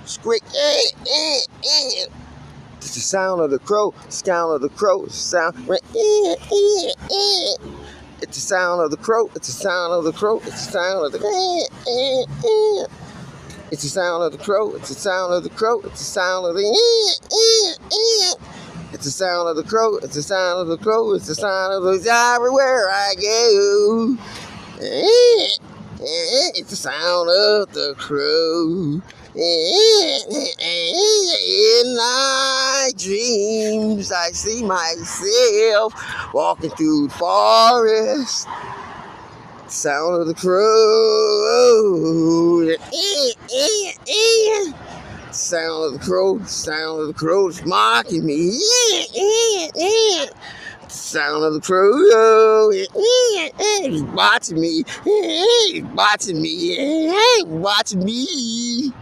squeak. It's the sound of the crow, sound of the crow, sound. It's the sound of the crow, it's the sound of the crow, it's the sound of the. It's the sound of the crow, it's the sound of the crow, it's the sound of the. It's the sound of the crow, it's the sound of the crow, it's the sound of the. Everywhere I go. It's the sound of the crow. In my dreams, I see myself walking through the forest. Sound of the crow. Sound of the crow. Sound of the crow is mocking me. Sound of the crow. He's watching me. He's watching me. Watching me.